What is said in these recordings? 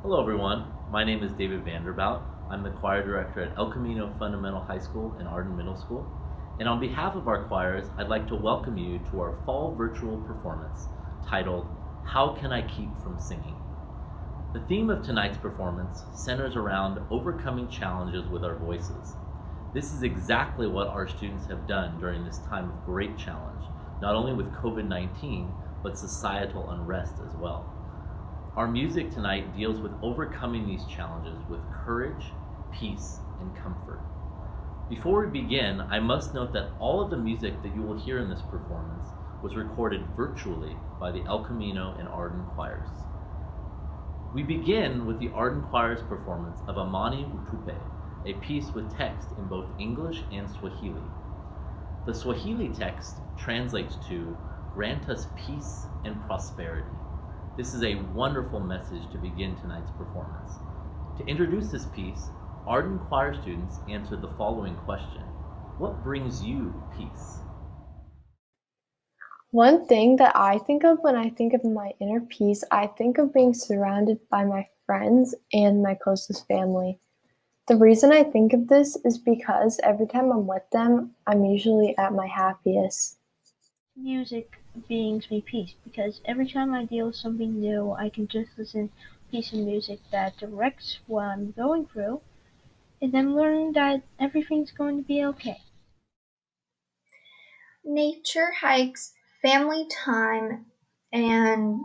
Hello, everyone. My name is David Vanderbout. I'm the choir director at El Camino Fundamental High School and Arden Middle School. And on behalf of our choirs, I'd like to welcome you to our fall virtual performance titled, How Can I Keep From Singing? The theme of tonight's performance centers around overcoming challenges with our voices. This is exactly what our students have done during this time of great challenge, not only with COVID-19, but societal unrest as well. Our music tonight deals with overcoming these challenges with courage, peace, and comfort. Before we begin, I must note that all of the music that you will hear in this performance was recorded virtually by the El Camino and Arden choirs. We begin with the Arden choir's performance of Amani Utupe, a piece with text in both English and Swahili. The Swahili text translates to, "Grant us peace and prosperity." This is a wonderful message to begin tonight's performance. To introduce this piece, Arden choir students answered the following question: what brings you peace? One thing that I think of when I think of my inner peace, I think of being surrounded by my friends and my closest family. The reason I think of this is because every time I'm with them, I'm usually at my happiest. Music brings me peace because every time I deal with something new, I can just listen to a piece of music that directs what I'm going through and then learn that everything's going to be okay. Nature hikes, family time, and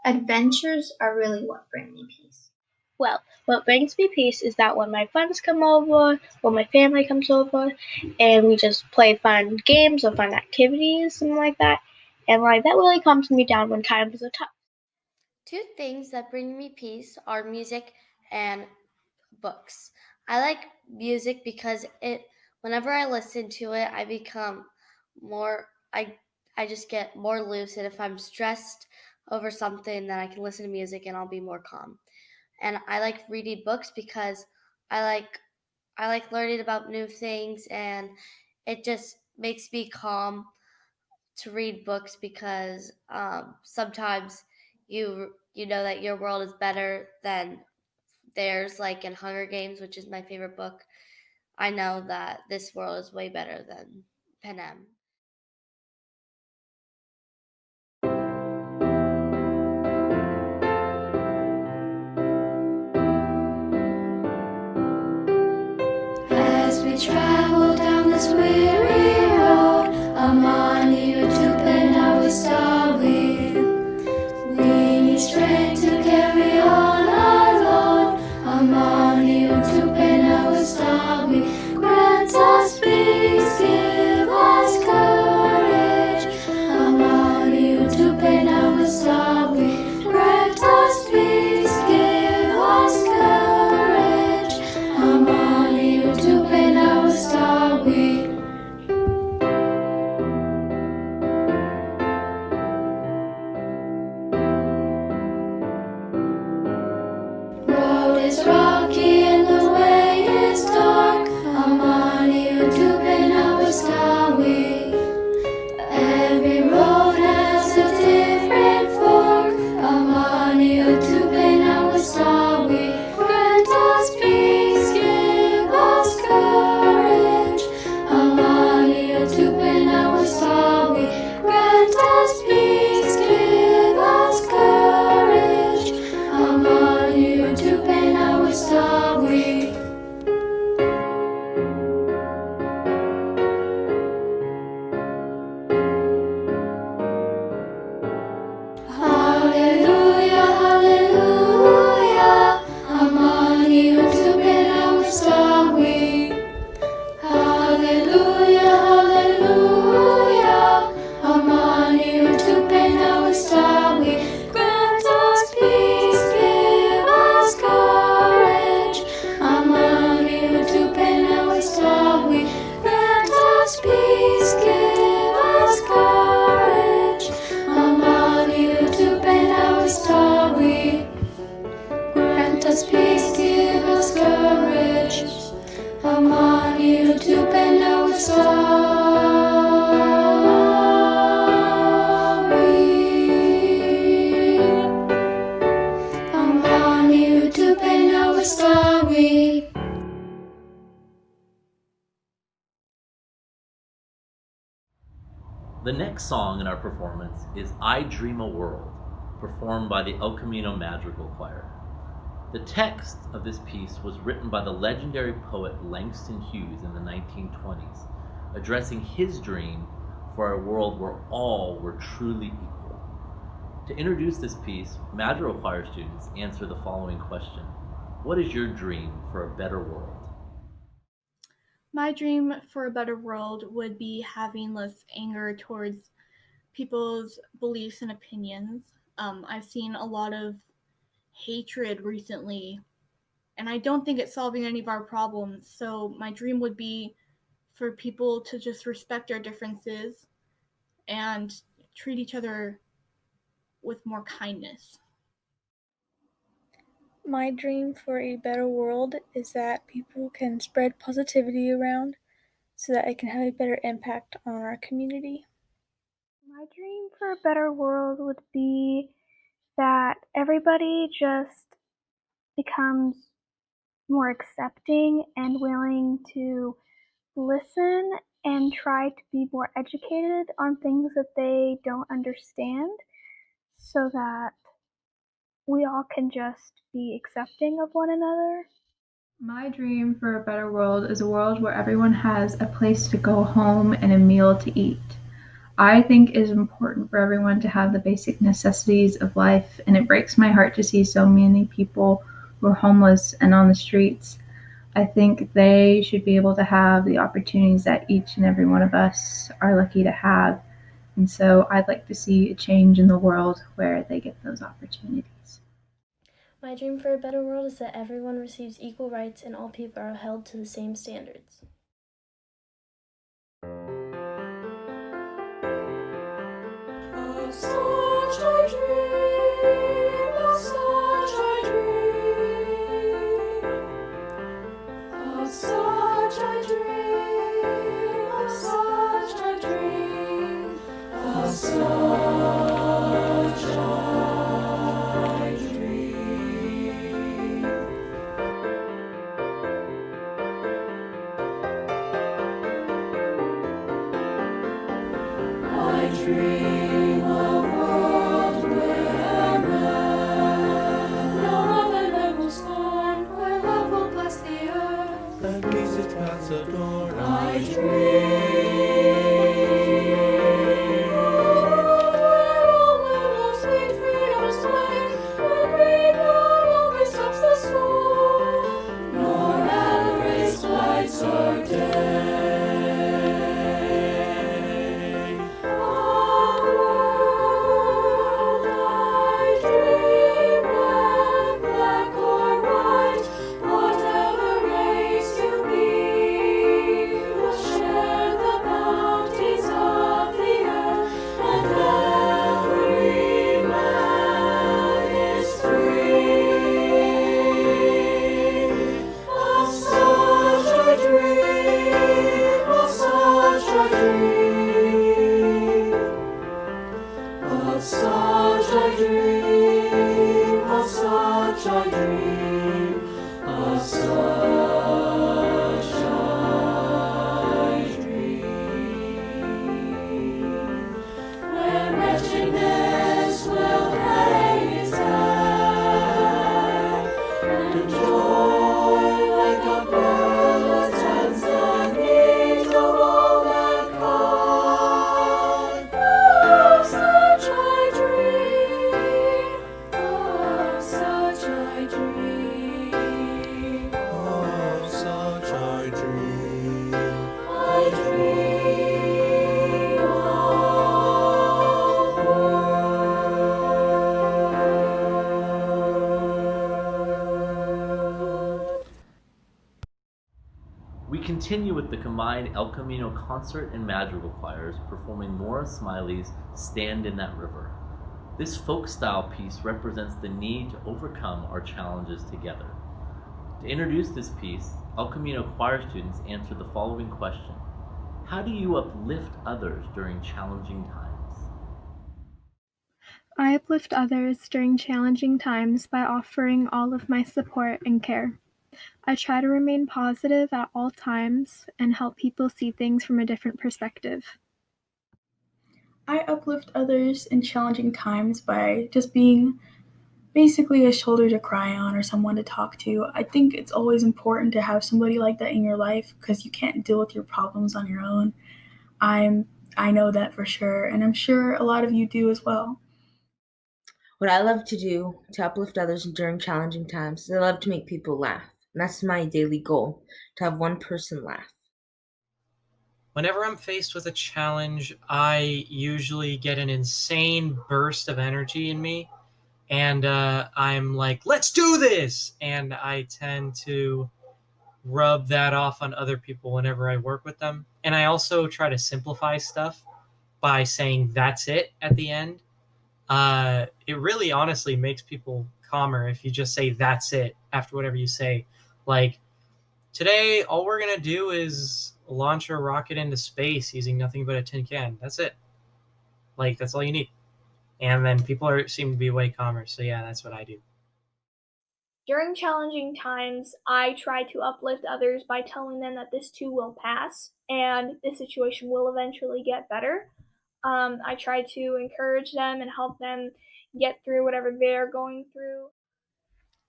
adventures are really what bring me peace. Well, what brings me peace is that when my friends come over, when my family comes over, and we just play fun games or fun activities, something like that, and like that really calms me down when times are tough. Two things that bring me peace are music and books. I like music because whenever I listen to it, I become more I just get more lucid. If I'm stressed over something, then I can listen to music and I'll be more calm. And I like reading books because I like I like learning about new things, and it just makes me calm to read books because sometimes you know that your world is better than theirs. Like in Hunger Games, which is my favorite book, I know that this world is way better than Panem. As we travel down this weary road, Amani, you to Penawasawi. We need strength to carry on our load. Amani, you to Penawasawi. Grant us peace, give us courage. Amani, you to Penawasawi. Grant us peace, give us courage. Amani, you to Penawasawi. The next song in our performance is I Dream a World, performed by the El Camino Madrigal Choir. The text of this piece was written by the legendary poet Langston Hughes in the 1920s, addressing his dream for a world where all were truly equal. To introduce this piece, Madrigal Choir students answer the following question: what is your dream for a better world? My dream for a better world would be having less anger towards people's beliefs and opinions. I've seen a lot of hatred recently, and I don't think it's solving any of our problems. So my dream would be for people to just respect our differences and treat each other with more kindness. My dream for a better world is that people can spread positivity around so that it can have a better impact on our community. My dream for a better world would be that everybody just becomes more accepting and willing to listen and try to be more educated on things that they don't understand so that we all can just be accepting of one another. My dream for a better world is a world where everyone has a place to go home and a meal to eat. I think it is important for everyone to have the basic necessities of life, and it breaks my heart to see so many people who are homeless and on the streets. I think they should be able to have the opportunities that each and every one of us are lucky to have. And so I'd like to see a change in the world where they get those opportunities. My dream for a better world is that everyone receives equal rights and all people are held to the same standards. Of such I dream, of such I dream, of such I dream, of such I dream, of such I dream. I dream a world where man, no other land will scorn, where love will bless the earth, that peace its paths adorn. I dream where all will sweet freedom's way, where greed no longer stops the sword, nor avarice blights our day. Of such I dream, of such I dream, of such I dream. Where wretchedness will hang its head, and joy like a bird attends the needs of all mankind. Of such I dream, of such I dream, Of such I dream. I dream a world. We continue with the combined El Camino concert and madrigal choirs performing Maura Smiley's Stand in That River. This folk style piece represents the need to overcome our challenges together. To introduce this piece, El Camino choir students answer the following question: how do you uplift others during challenging times? I uplift others during challenging times by offering all of my support and care. I try to remain positive at all times and help people see things from a different perspective. I uplift others in challenging times by just being basically a shoulder to cry on or someone to talk to. I think it's always important to have somebody like that in your life because you can't deal with your problems on your own. I know that for sure, and I'm sure a lot of you do as well. What I love to do to uplift others during challenging times is I love to make people laugh. And that's my daily goal, to have one person laugh. Whenever I'm faced with a challenge, I usually get an insane burst of energy in me. And I'm like, let's do this! And I tend to rub that off on other people whenever I work with them. And I also try to simplify stuff by saying that's it at the end. It really honestly makes people calmer if you just say that's it after whatever you say. Like, today, all we're going to do is launch a rocket into space using nothing but a tin can. That's it. Like, that's all you need. And then people seem to be way calmer. So yeah, that's what I do. During challenging times, I try to uplift others by telling them that this too will pass and the situation will eventually get better. I try to encourage them and help them get through whatever they're going through.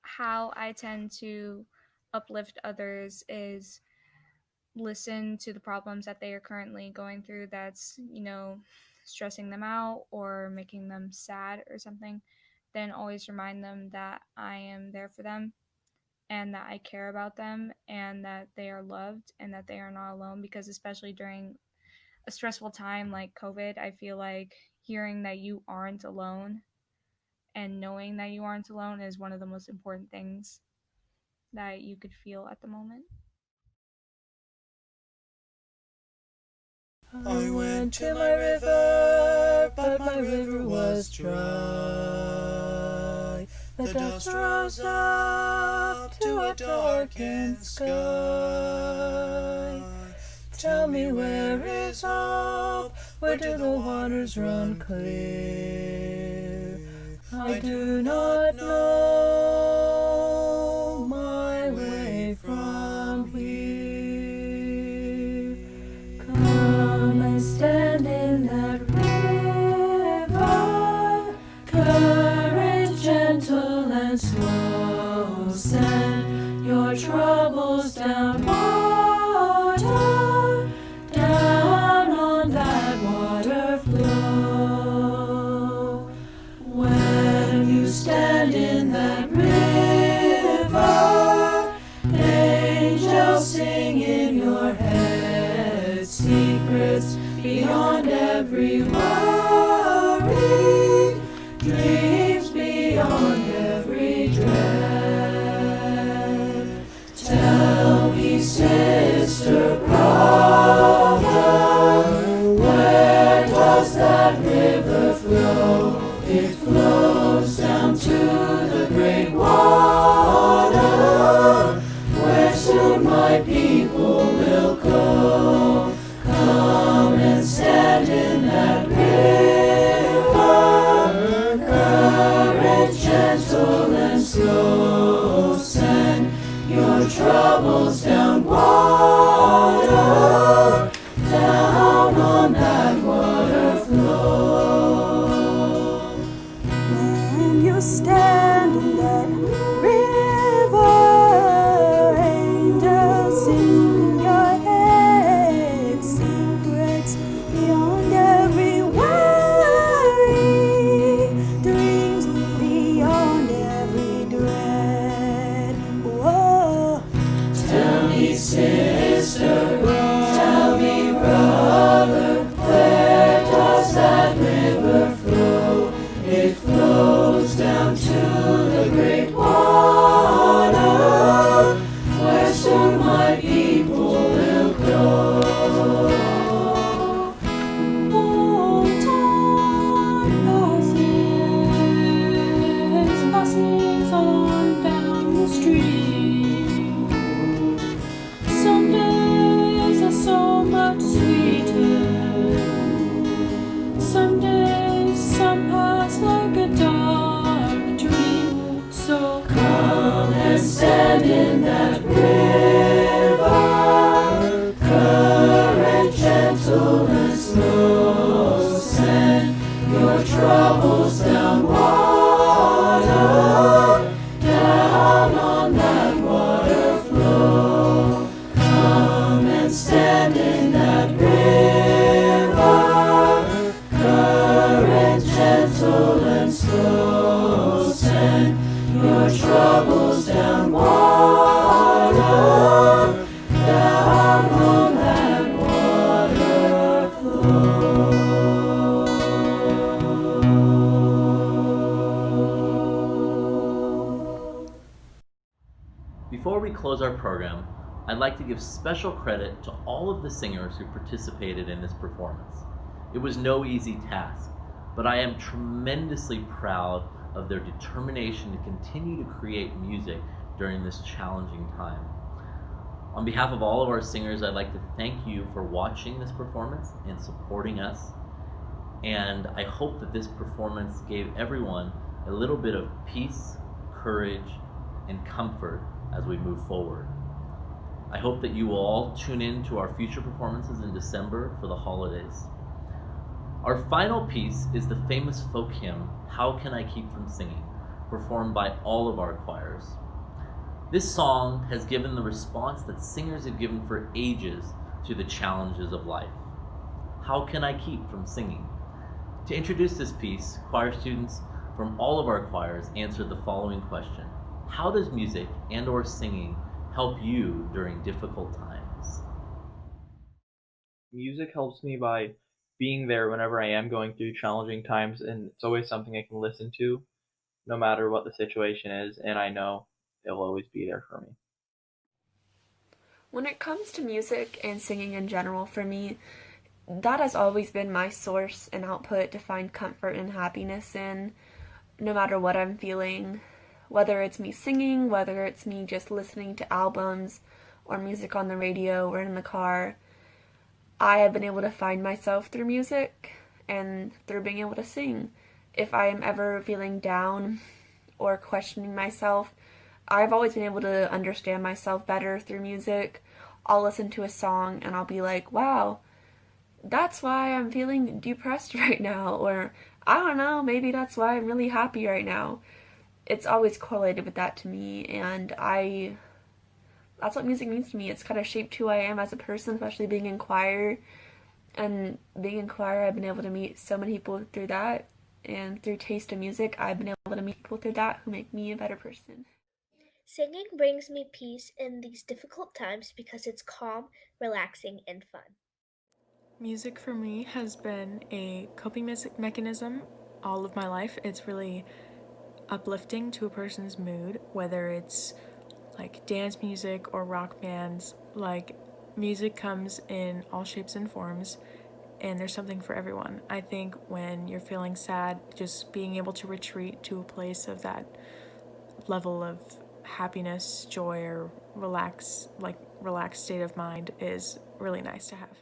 How I tend to uplift others is listen to the problems that they are currently going through that's, stressing them out or making them sad or something. Then always remind them that I am there for them and that I care about them and that they are loved and that they are not alone, because especially during a stressful time like COVID, I feel like hearing that you aren't alone and knowing that you aren't alone is one of the most important things that you could feel at the moment. I went to my river, but my river was dry. The dust rose up to a darkened sky. Tell me, where is hope? Where do the waters run clear? I do not know my way from here. Come and stand in that river, courage gentle and slow. Send your troubles down water, down on that water flow. When you stand in that river, angels sing in your head, secrets beyond every worry, dreams beyond every dread. Tell me, sister, brother, where does that river flow? It flows down to the great water, where soon my people will go. Come and stand in that river, courage gentle and slow. Send your troubles down water, down on that water flow. When you stand in that river, angels sing in your head, secrets beyond every worry, dreams beyond every dread. Whoa. Tell me, sister, tell me, brother, where does that river flow? It flows down to the great water, where soon my people will go. Oh, time passes on down the street. Some days are so much sweeter. Some days, some pass like a dark dream. So Come and stand in that river, courage gentle and slow. Send your troubles down water, down on that water flow. Come and stand in that river, current gentle and slow. Send your troubles down water, down on that water flow. Before we close our program, I'd like to give special credit to all of the singers who participated in this performance. It was no easy task, but I am tremendously proud of their determination to continue to create music during this challenging time. On behalf of all of our singers, I'd like to thank you for watching this performance and supporting us. And I hope that this performance gave everyone a little bit of peace, courage, and comfort as we move forward. I hope that you will all tune in to our future performances in December for the holidays. Our final piece is the famous folk hymn, How Can I Keep From Singing, performed by all of our choirs. This song has given the response that singers have given for ages to the challenges of life. How can I keep from singing? To introduce this piece, choir students from all of our choirs answered the following question: how does music and/or singing help you during difficult times? Music helps me by being there whenever I am going through challenging times, and it's always something I can listen to no matter what the situation is, and I know it'll always be there for me. When it comes to music and singing in general, for me, that has always been my source and output to find comfort and happiness in, no matter what I'm feeling. Whether it's me singing, whether it's me just listening to albums or music on the radio or in the car, I have been able to find myself through music and through being able to sing. If I am ever feeling down or questioning myself, I've always been able to understand myself better through music. I'll listen to a song and I'll be like, wow, that's why I'm feeling depressed right now, or I don't know, maybe that's why I'm really happy right now. It's always correlated with that to me, and that's what music means to me. It's kind of shaped who I am as a person, especially being in choir. And being in choir, I've been able to meet so many people through that, and through taste of music, I've been able to meet people through that who make me a better person. Singing brings me peace in these difficult times because it's calm, relaxing, and fun. Music for me has been a coping mechanism all of my life. It's really uplifting to a person's mood, whether it's like dance music or rock bands. Like, music comes in all shapes and forms, and there's something for everyone. I think when you're feeling sad, just being able to retreat to a place of that level of happiness, joy, or relaxed state of mind is really nice to have.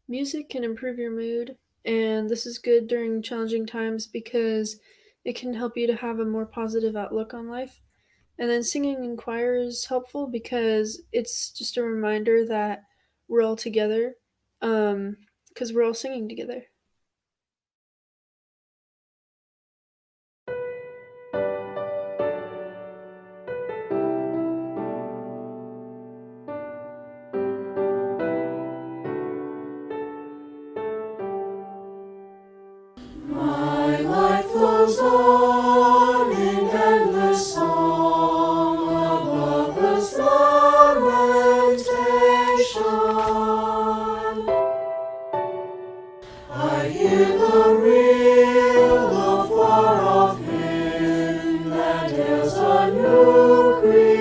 Music can improve your mood, and this is good during challenging times because it can help you to have a more positive outlook on life. And then singing in choir is helpful because it's just a reminder that we're all together, because we're all singing together. My life flows on in endless song of lover's lamentation. I hear the reel of far-off hymn that hails a new creation.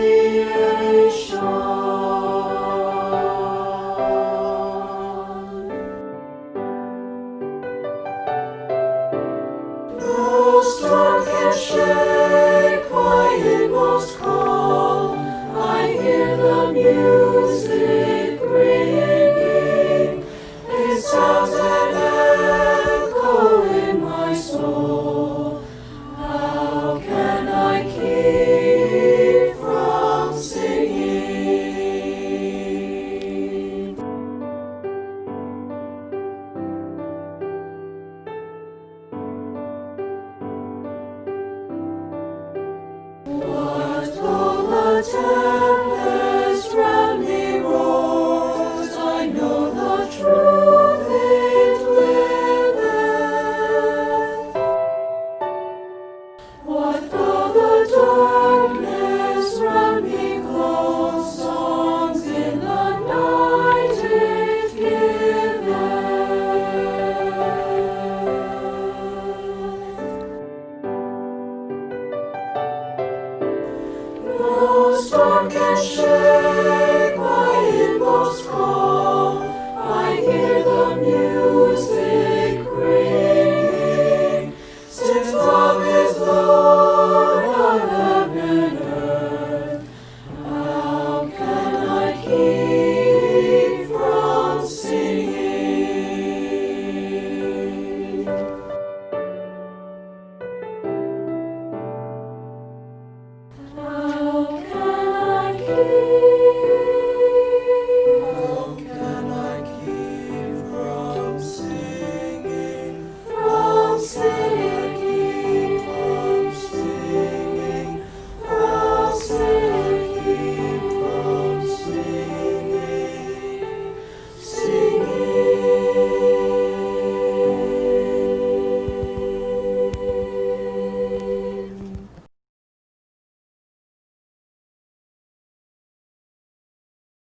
No storm can shake my inmost calm. I hear the music ringing. It sounds an echo in my soul. How can I keep from singing? storm can shake.